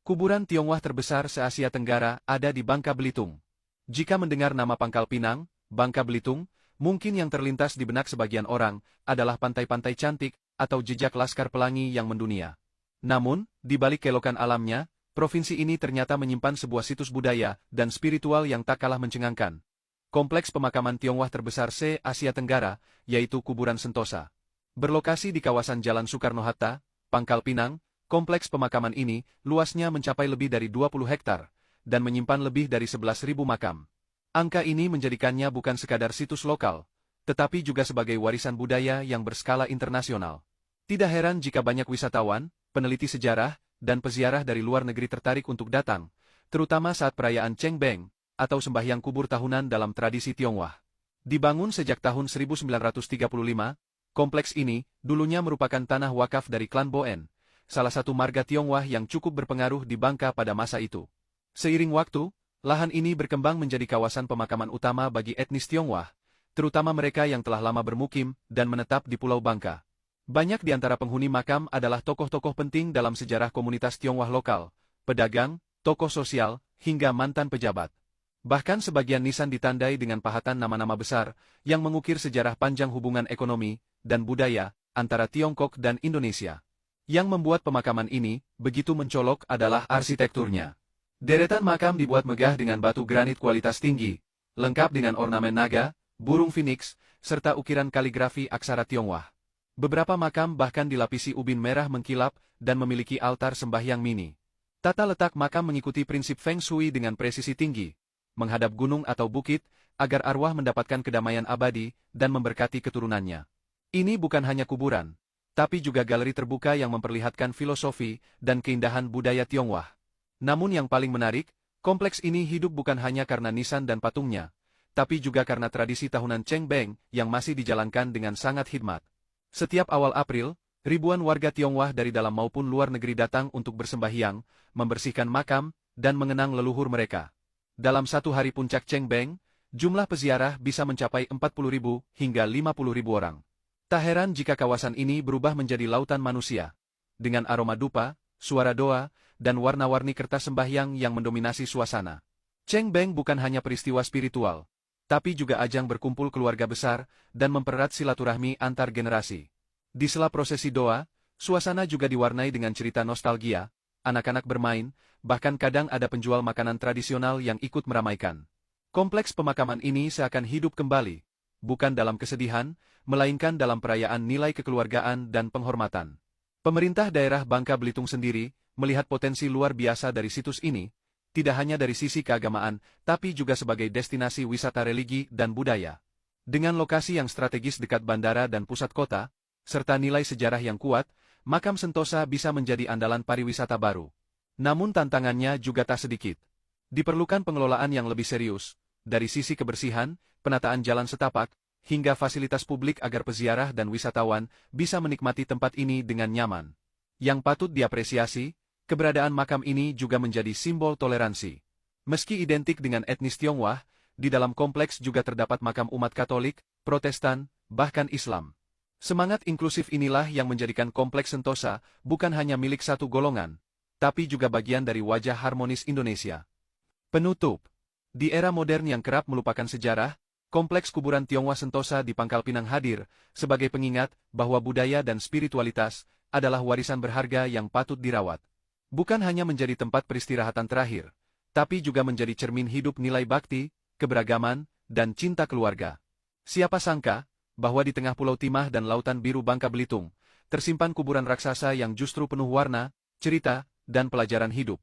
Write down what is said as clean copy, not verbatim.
Kuburan Tionghoa terbesar se-Asia Tenggara ada di Bangka Belitung. Jika mendengar nama Pangkal Pinang, Bangka Belitung, mungkin yang terlintas di benak sebagian orang adalah pantai-pantai cantik atau jejak Laskar Pelangi yang mendunia. Namun, di balik keelokan alamnya, provinsi ini ternyata menyimpan sebuah situs budaya dan spiritual yang tak kalah mencengangkan. Kompleks pemakaman Tionghoa terbesar se-Asia Tenggara, yaitu Kuburan Sentosa. Berlokasi di kawasan Jalan Soekarno-Hatta, Pangkal Pinang, kompleks pemakaman ini luasnya mencapai lebih dari 20 hektar dan menyimpan lebih dari 11.000 makam. Angka ini menjadikannya bukan sekadar situs lokal, tetapi juga sebagai warisan budaya yang berskala internasional. Tidak heran jika banyak wisatawan, peneliti sejarah, dan peziarah dari luar negeri tertarik untuk datang, terutama saat perayaan Cheng Beng, atau sembahyang kubur tahunan dalam tradisi Tionghoa. Dibangun sejak tahun 1935, kompleks ini dulunya merupakan tanah wakaf dari klan Boen, salah satu marga Tionghoa yang cukup berpengaruh di Bangka pada masa itu. Seiring waktu, lahan ini berkembang menjadi kawasan pemakaman utama bagi etnis Tionghoa, terutama mereka yang telah lama bermukim dan menetap di Pulau Bangka. Banyak di antara penghuni makam adalah tokoh-tokoh penting dalam sejarah komunitas Tionghoa lokal, pedagang, tokoh sosial, hingga mantan pejabat. Bahkan sebagian nisan ditandai dengan pahatan nama-nama besar yang mengukir sejarah panjang hubungan ekonomi dan budaya antara Tiongkok dan Indonesia. Yang membuat pemakaman ini begitu mencolok adalah arsitekturnya. Deretan makam dibuat megah dengan batu granit kualitas tinggi, lengkap dengan ornamen naga, burung phoenix, serta ukiran kaligrafi aksara Tionghoa. Beberapa makam bahkan dilapisi ubin merah mengkilap dan memiliki altar sembahyang mini. Tata letak makam mengikuti prinsip Feng Shui dengan presisi tinggi, menghadap gunung atau bukit, agar arwah mendapatkan kedamaian abadi dan memberkati keturunannya. Ini bukan hanya kuburan, tapi juga galeri terbuka yang memperlihatkan filosofi dan keindahan budaya Tionghoa. Namun yang paling menarik, kompleks ini hidup bukan hanya karena nisan dan patungnya, tapi juga karena tradisi tahunan Cheng Beng yang masih dijalankan dengan sangat hikmat. Setiap awal April, ribuan warga Tionghoa dari dalam maupun luar negeri datang untuk bersembahyang, membersihkan makam, dan mengenang leluhur mereka. Dalam satu hari puncak Cheng Beng, jumlah peziarah bisa mencapai 40.000 hingga 50.000 orang. Tak heran jika kawasan ini berubah menjadi lautan manusia, dengan aroma dupa, suara doa, dan warna-warni kertas sembahyang yang mendominasi suasana. Cheng Beng bukan hanya peristiwa spiritual, tapi juga ajang berkumpul keluarga besar dan mempererat silaturahmi antar generasi. Di sela prosesi doa, suasana juga diwarnai dengan cerita nostalgia, anak-anak bermain, bahkan kadang ada penjual makanan tradisional yang ikut meramaikan. Kompleks pemakaman ini seakan hidup kembali, bukan dalam kesedihan, melainkan dalam perayaan nilai kekeluargaan dan penghormatan. Pemerintah daerah Bangka Belitung sendiri melihat potensi luar biasa dari situs ini, tidak hanya dari sisi keagamaan, tapi juga sebagai destinasi wisata religi dan budaya. Dengan lokasi yang strategis dekat bandara dan pusat kota, serta nilai sejarah yang kuat, makam Sentosa bisa menjadi andalan pariwisata baru. Namun tantangannya juga tak sedikit. Diperlukan pengelolaan yang lebih serius, dari sisi kebersihan, penataan jalan setapak, hingga fasilitas publik agar peziarah dan wisatawan bisa menikmati tempat ini dengan nyaman. Yang patut diapresiasi, keberadaan makam ini juga menjadi simbol toleransi. Meski identik dengan etnis Tionghoa, di dalam kompleks juga terdapat makam umat Katolik, Protestan, bahkan Islam. Semangat inklusif inilah yang menjadikan kompleks Sentosa bukan hanya milik satu golongan, tapi juga bagian dari wajah harmonis Indonesia. Penutup. Di era modern yang kerap melupakan sejarah, kompleks kuburan Tionghoa Sentosa di Pangkal Pinang hadir sebagai pengingat bahwa budaya dan spiritualitas adalah warisan berharga yang patut dirawat. Bukan hanya menjadi tempat peristirahatan terakhir, tapi juga menjadi cermin hidup nilai bakti, keberagaman, dan cinta keluarga. Siapa sangka bahwa di tengah Pulau Timah dan Lautan Biru Bangka Belitung, tersimpan kuburan raksasa yang justru penuh warna, cerita, dan pelajaran hidup.